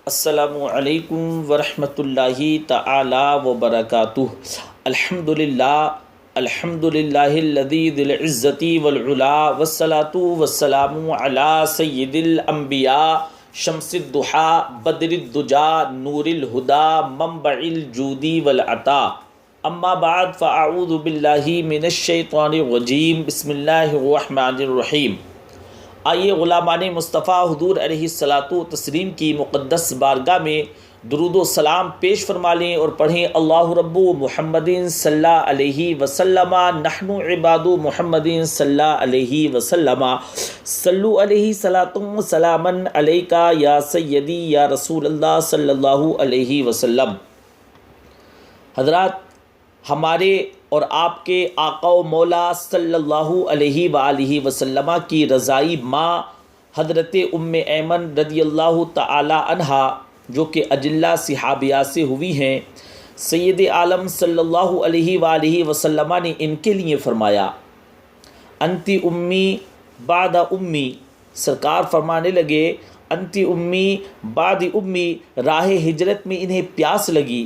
السلام علیکم ورحمۃ اللہ تعالی وبرکاتہ۔ الحمد للہ الذی ذی العزة والعلا والصلاة والسلام علی سید الانبیاء شمس الضحیٰ بدر الدجا نور الہدا منبع الجود والعطا، اما بعد فاعوذ باللہ من الشیطان الرجیم، بسم اللہ الرحمن الرحیم۔ آئیے غلامان مصطفیٰ حضور علیہ الصلاۃ والتسلیم کی مقدس بارگاہ میں درود و سلام پیش فرما لیں اور پڑھیں اللہ رب محمد صلی اللہ علیہ وسلم نحن عباد محمد صلی اللہ علیہ وسلم صلو علیہ صلاۃ و سلاما علیکا یا سیدی یا رسول اللہ صلی اللہ علیہ وسلم۔ حضرات، ہمارے اور آپ کے آقا و مولا صلی اللہ علیہ وآلہ وسلم کی رضائی ماں حضرت ام ایمن رضی اللہ تعالی عنہا، جو کہ اجلہ صحابیات سے ہوئی ہیں، سید عالم صلی اللہ علیہ وآلہ وسلم نے ان کے لیے فرمایا انتی امی بعد امی۔ سرکار فرمانے لگے انتی امی بعد امی۔ راہ ہجرت میں انہیں پیاس لگی،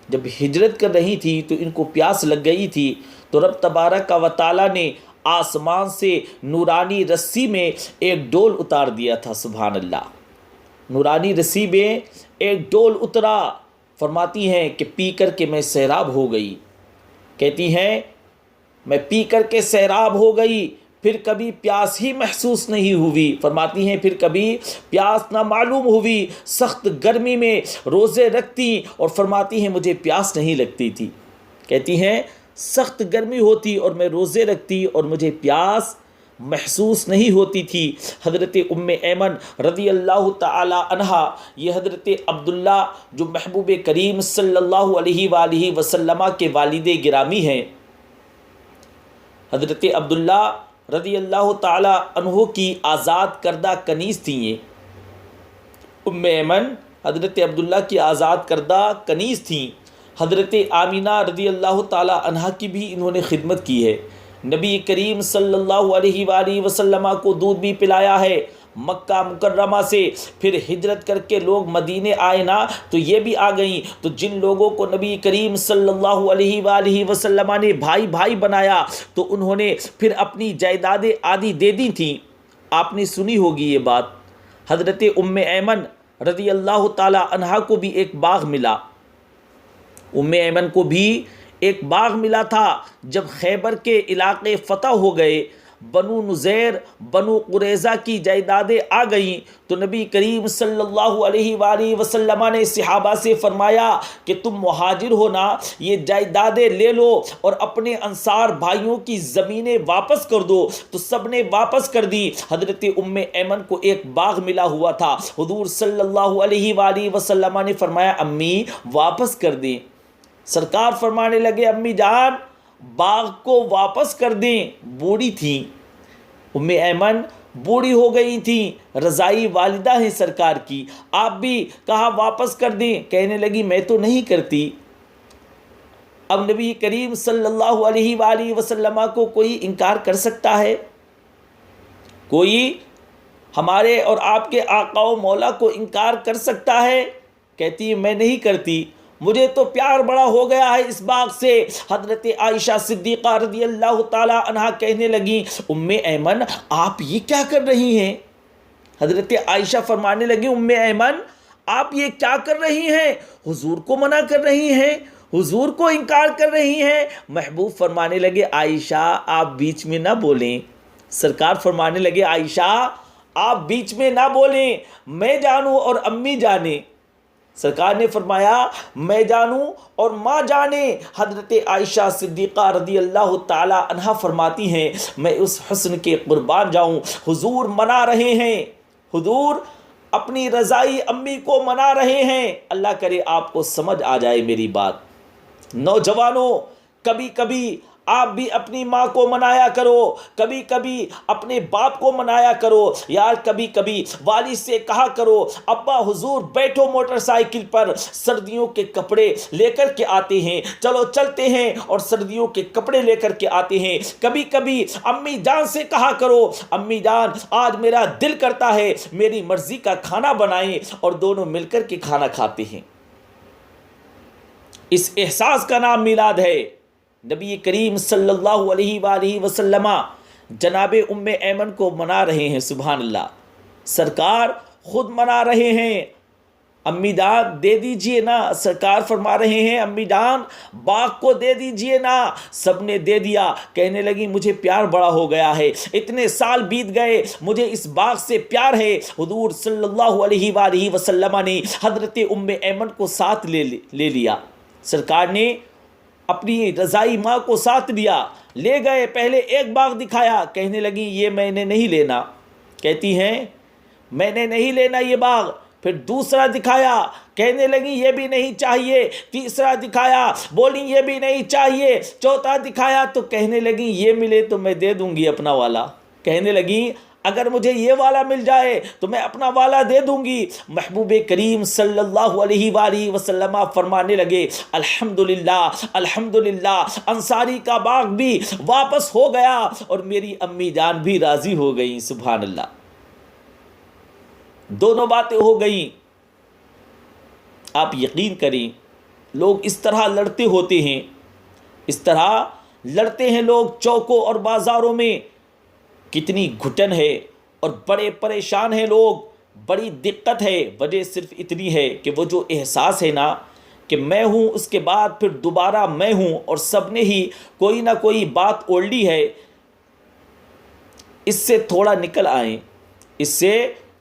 جب ہجرت کر رہی تھی تو ان کو پیاس لگ گئی تھی، تو رب تبارک و تعالیٰ نے آسمان سے نورانی رسی میں ایک ڈول اتار دیا تھا۔ سبحان اللہ، نورانی رسی میں ایک ڈول اترا۔ فرماتی ہیں کہ پی کر کے میں سیراب ہو گئی، کہتی ہیں میں پی کر کے سیراب ہو گئی، پھر کبھی پیاس ہی محسوس نہیں ہوئی۔ فرماتی ہیں پھر کبھی پیاس نہ معلوم ہوئی، سخت گرمی میں روزے رکھتی اور فرماتی ہیں مجھے پیاس نہیں لگتی تھی۔ کہتی ہیں سخت گرمی ہوتی اور میں روزے رکھتی اور مجھے پیاس محسوس نہیں ہوتی تھی۔ حضرت ام ایمن رضی اللہ تعالی عنہا، یہ حضرت عبداللہ جو محبوب کریم صلی اللہ علیہ وآلہ وسلم کے والد گرامی ہیں، حضرت عبداللہ رضی اللہ تعالی عنہ کی آزاد کردہ کنیز تھیں۔ یہ ام ایمن حضرت عبداللہ کی آزاد کردہ کنیز تھیں۔ حضرت آمینہ رضی اللہ تعالی عنہ کی بھی انہوں نے خدمت کی ہے۔ نبی کریم صلی اللہ علیہ وآلہ وسلم کو دودھ بھی پلایا ہے۔ مکہ مکرمہ سے پھر ہجرت کر کے لوگ مدینے آئے نا، تو یہ بھی آ گئیں، تو جن لوگوں کو نبی کریم صلی اللہ علیہ وآلہ وسلم نے بھائی بھائی بنایا، تو انہوں نے پھر اپنی جائیدادیں آدھی دے دی تھیں۔ آپ نے سنی ہوگی یہ بات۔ حضرت ام ایمن رضی اللہ تعالی عنہا کو بھی ایک باغ ملا، ام ایمن کو بھی ایک باغ ملا تھا۔ جب خیبر کے علاقے فتح ہو گئے، بنو نذیر بنو قریظہ کی جائیدادیں آ گئیں، تو نبی کریم صلی اللہ علیہ وآلہ وسلم نے صحابہ سے فرمایا کہ تم مہاجر ہو نا، یہ جائیدادیں لے لو اور اپنے انصار بھائیوں کی زمینیں واپس کر دو۔ تو سب نے واپس کر دی۔ حضرت ام ایمن کو ایک باغ ملا ہوا تھا، حضور صلی اللہ علیہ وآلہ وسلم نے فرمایا امی واپس کر دیں۔ سرکار فرمانے لگے امی جان باغ کو واپس کر دیں۔ بوڑھی تھیں ام ایمن، بوڑھی ہو گئی تھیں، رضائی والدہ ہیں سرکار کی۔ آپ بھی کہا واپس کر دیں، کہنے لگی میں تو نہیں کرتی۔ اب نبی کریم صلی اللہ علیہ وآلہ وسلم کو کوئی انکار کر سکتا ہے؟ کوئی ہمارے اور آپ کے آقا و مولا کو انکار کر سکتا ہے؟ کہتی میں نہیں کرتی، مجھے تو پیار بڑا ہو گیا ہے اس باغ سے۔ حضرت عائشہ صدیقہ رضی اللہ تعالی عنہا کہنے لگیں ام ایمن آپ یہ کیا کر رہی ہیں؟ حضرت عائشہ فرمانے لگی ام ایمن آپ یہ کیا کر رہی ہیں؟ حضور کو منع کر رہی ہیں، حضور کو انکار کر رہی ہیں۔ محبوب فرمانے لگے عائشہ آپ بیچ میں نہ بولیں۔ سرکار فرمانے لگے عائشہ آپ بیچ میں نہ بولیں، میں جانوں اور امی جانیں۔ سرکار نے فرمایا میں جانوں اور ماں جانے۔ حضرت عائشہ صدیقہ رضی اللہ تعالی عنہا فرماتی ہیں میں اس حسن کے قربان جاؤں، حضور منا رہے ہیں، حضور اپنی رضائی امی کو منا رہے ہیں۔ اللہ کرے آپ کو سمجھ آ جائے میری بات۔ نوجوانوں، کبھی کبھی آپ بھی اپنی ماں کو منایا کرو، کبھی کبھی اپنے باپ کو منایا کرو یار، کبھی کبھی والد سے کہا کرو ابا حضور بیٹھو موٹر سائیکل پر، سردیوں کے کپڑے لے کر کے آتے ہیں، چلو چلتے ہیں اور سردیوں کے کپڑے لے کر کے آتے ہیں۔ کبھی کبھی امی جان سے کہا کرو امی جان آج میرا دل کرتا ہے میری مرضی کا کھانا بنائیں، اور دونوں مل کر کے کھانا کھاتے ہیں۔ اس احساس کا نام میلاد ہے۔ نبی کریم صلی اللہ علیہ وآلہ وسلم جناب ام ایمن کو منا رہے ہیں، سبحان اللہ، سرکار خود منا رہے ہیں، امی جان دے دیجئے نا، سرکار فرما رہے ہیں امی جان باغ کو دے دیجئے نا، سب نے دے دیا، کہنے لگی مجھے پیار بڑا ہو گیا ہے، اتنے سال بیت گئے مجھے اس باغ سے پیار ہے۔ حضور صلی اللہ علیہ وآلہ وسلم نے حضرت ام ایمن کو ساتھ لے لیا، سرکار نے اپنی رضائی ماں کو ساتھ لیا، لے گئے، پہلے ایک باغ دکھایا، کہنے لگی یہ میں نے نہیں لینا، کہتی ہیں میں نے نہیں لینا یہ باغ، پھر دوسرا دکھایا، کہنے لگی یہ بھی نہیں چاہیے، تیسرا دکھایا، بولی یہ بھی نہیں چاہیے، چوتھا دکھایا تو کہنے لگی یہ ملے تو میں دے دوں گی اپنا والا، کہنے لگی اگر مجھے یہ والا مل جائے تو میں اپنا والا دے دوں گی۔ محبوب کریم صلی اللہ علیہ وآلہ وسلم فرمانے لگے الحمدللہ الحمدللہ، انصاری کا باغ بھی واپس ہو گیا اور میری امی جان بھی راضی ہو گئیں، سبحان اللہ، دونوں باتیں ہو گئیں۔ آپ یقین کریں لوگ اس طرح لڑتے ہوتے ہیں، اس طرح لڑتے ہیں لوگ چوکوں اور بازاروں میں، کتنی گھٹن ہے اور بڑے پریشان ہیں لوگ، بڑی دقت ہے، وجہ صرف اتنی ہے کہ وہ جو احساس ہے نا کہ میں ہوں اس کے بعد پھر دوبارہ میں ہوں، اور سب نے ہی کوئی نہ کوئی بات اوڑھ لی ہے، اس سے تھوڑا نکل آئیں، اس سے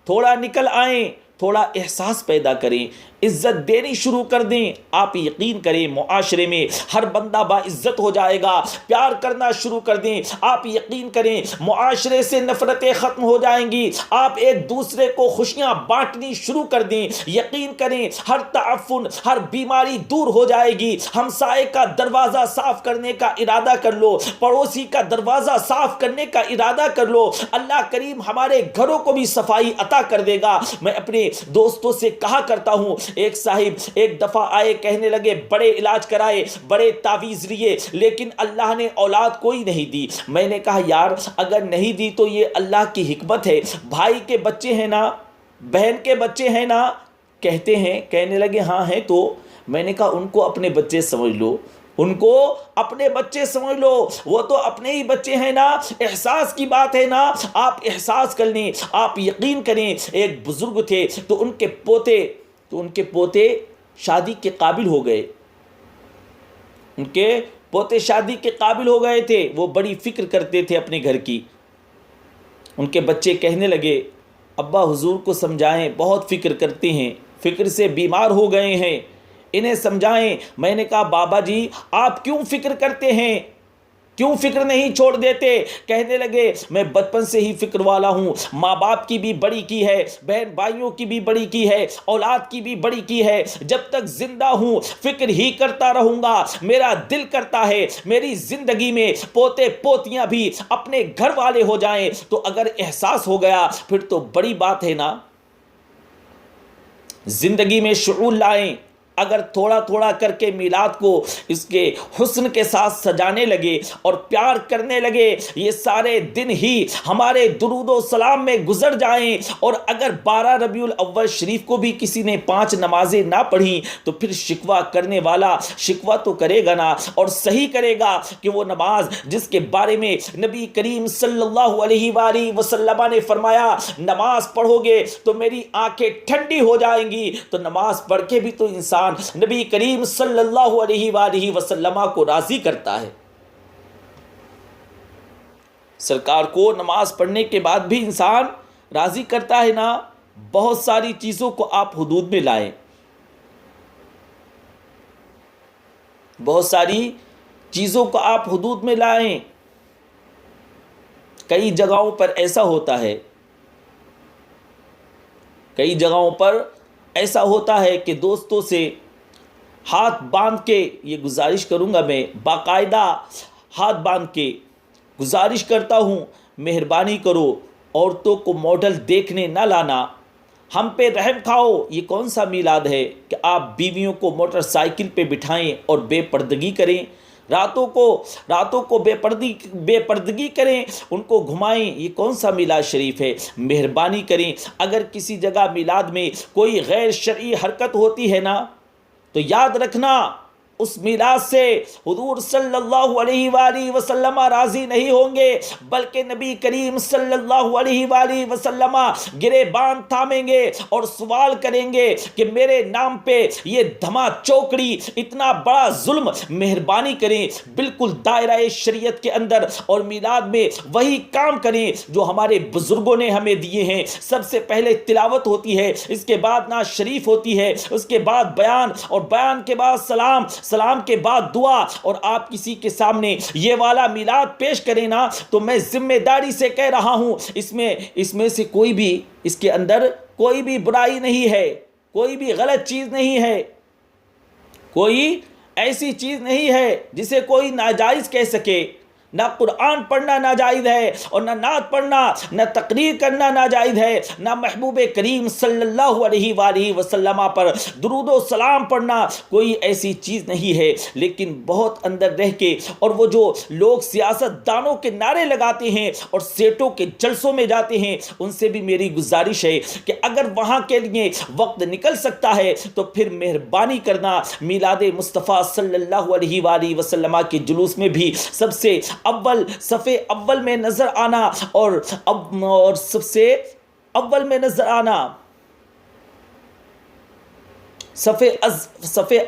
تھوڑا نکل آئیں، تھوڑا احساس پیدا کریں، عزت دینی شروع کر دیں۔ آپ یقین کریں معاشرے میں ہر بندہ با عزت ہو جائے گا، پیار کرنا شروع کر دیں، آپ یقین کریں معاشرے سے نفرتیں ختم ہو جائیں گی، آپ ایک دوسرے کو خوشیاں بانٹنی شروع کر دیں، یقین کریں ہر تعفن، ہر بیماری دور ہو جائے گی۔ ہمسائے کا دروازہ صاف کرنے کا ارادہ کر لو، پڑوسی کا دروازہ صاف کرنے کا ارادہ کر لو، اللہ کریم ہمارے گھروں کو بھی صفائی عطا کر دے گا۔ میں اپنے دوستوں سے کہا کرتا ہوں، ایک صاحب ایک دفعہ آئے، کہنے لگے بڑے علاج کرائے، بڑے تعویذ لیے، لیکن اللہ نے اولاد کوئی نہیں دی۔ میں نے کہا یار اگر نہیں دی تو یہ اللہ کی حکمت ہے، بھائی کے بچے ہیں نا، بہن کے بچے ہیں نا، کہتے ہیں، کہنے لگے ہاں ہیں تو، میں نے کہا ان کو اپنے بچے سمجھ لو، ان کو اپنے بچے سمجھ لو، وہ تو اپنے ہی بچے ہیں نا، احساس کی بات ہے نا، آپ احساس کر لیں۔ آپ یقین کریں ایک بزرگ تھے تو ان کے پوتے شادی کے قابل ہو گئے، ان کے پوتے شادی کے قابل ہو گئے تھے، وہ بڑی فکر کرتے تھے اپنے گھر کی۔ ان کے بچے کہنے لگے ابا حضور کو سمجھائیں، بہت فکر کرتے ہیں، فکر سے بیمار ہو گئے ہیں، انہیں سمجھائیں۔ میں نے کہا بابا جی آپ کیوں فکر کرتے ہیں، کیوں فکر نہیں چھوڑ دیتے؟ کہنے لگے میں بچپن سے ہی فکر والا ہوں، ماں باپ کی بھی بڑی کی ہے، بہن بھائیوں کی بھی بڑی کی ہے، اولاد کی بھی بڑی کی ہے، جب تک زندہ ہوں فکر ہی کرتا رہوں گا۔ میرا دل کرتا ہے میری زندگی میں پوتے پوتیاں بھی اپنے گھر والے ہو جائیں، تو اگر احساس ہو گیا پھر تو بڑی بات ہے نا۔ زندگی میں شعور لائیں، اگر تھوڑا تھوڑا کر کے میلاد کو اس کے حسن کے ساتھ سجانے لگے اور پیار کرنے لگے، یہ سارے دن ہی ہمارے درود و سلام میں گزر جائیں۔ اور اگر 12 ربیع الاول شریف کو بھی کسی نے 5 نمازیں نہ پڑھی تو پھر شکوہ کرنے والا شکوہ تو کرے گا نا، اور صحیح کرے گا کہ وہ نماز جس کے بارے میں نبی کریم صلی اللہ علیہ وآلہ وسلم نے فرمایا نماز پڑھو گے تو میری آنکھیں ٹھنڈی ہو جائیں گی، تو نماز پڑھ کے بھی تو انسان نبی کریم صلی اللہ علیہ وآلہ وسلم کو راضی کرتا ہے۔ سرکار کو نماز پڑھنے کے بعد بھی انسان راضی کرتا ہے نا۔ بہت ساری چیزوں کو آپ حدود میں لائیں، بہت ساری چیزوں کو آپ حدود میں لائیں۔ کئی جگہوں پر ایسا ہوتا ہے، کئی جگہوں پر ایسا ہوتا ہے کہ دوستوں سے ہاتھ باندھ کے، یہ گزارش کروں گا میں، باقاعدہ ہاتھ باندھ کے گزارش کرتا ہوں مہربانی کرو عورتوں کو ماڈل دیکھنے نہ لانا، ہم پہ رحم کھاؤ۔ یہ کون سا میلاد ہے کہ آپ بیویوں کو موٹر سائیکل پہ بٹھائیں اور بے پردگی کریں، راتوں کو بے پردگی کریں، ان کو گھمائیں؟ یہ کون سا میلاد شریف ہے؟ مہربانی کریں، اگر کسی جگہ میلاد میں کوئی غیر شرعی حرکت ہوتی ہے نا تو یاد رکھنا اس میلاد سے حضور صلی اللہ علیہ وآلہ وسلم راضی نہیں ہوں گے، بلکہ نبی کریم صلی اللہ علیہ وآلہ وسلم گریبان تھامیں گے اور سوال کریں گے کہ میرے نام پہ یہ دھما چوکڑی، اتنا بڑا ظلم، مہربانی کریں بالکل دائرہ شریعت کے اندر اور میلاد میں وہی کام کریں جو ہمارے بزرگوں نے ہمیں دیے ہیں۔ سب سے پہلے تلاوت ہوتی ہے، اس کے بعد نعت شریف ہوتی ہے، اس کے بعد بیان، اور بیان کے بعد سلام کے بعد دعا، اور آپ کسی کے سامنے یہ والا میلاد پیش کریں نا تو میں ذمہ داری سے کہہ رہا ہوں اس میں سے کوئی بھی، اس کے اندر کوئی بھی برائی نہیں ہے، کوئی بھی غلط چیز نہیں ہے، کوئی ایسی چیز نہیں ہے جسے کوئی ناجائز کہہ سکے۔ نہ قرآن پڑھنا ناجائز ہے، اور نہ نعت پڑھنا، نہ تقریر کرنا ناجائز ہے، نہ محبوب کریم صلی اللہ علیہ وآلہ وسلم پر درود و سلام پڑھنا، کوئی ایسی چیز نہیں ہے۔ لیکن بہت اندر رہ کے، اور وہ جو لوگ سیاست دانوں کے نعرے لگاتے ہیں اور سیٹوں کے جلسوں میں جاتے ہیں، ان سے بھی میری گزارش ہے کہ اگر وہاں کے لیے وقت نکل سکتا ہے تو پھر مہربانی کرنا میلاد مصطفیٰ صلی اللہ علیہ وآلہ وسلم کے جلوس میں بھی سب سے اول صف اول میں نظر آنا، اور سب سے اول میں نظر آنا، صف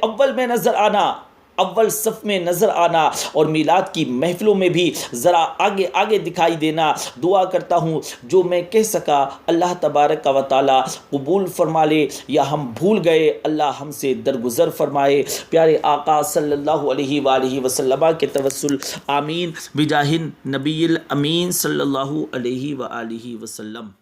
اول میں نظر آنا، اول صف میں نظر آنا، اور میلاد کی محفلوں میں بھی ذرا آگے دکھائی دینا۔ دعا کرتا ہوں جو میں کہہ سکا اللہ تبارک و تعالی قبول فرما لے، یا ہم بھول گئے اللہ ہم سے درگزر فرمائے۔ پیارے آقا صلی اللہ علیہ وآلہ وسلم کے توسل آمین بجاہ نبی الامین صلی اللہ علیہ وآلہ وسلم۔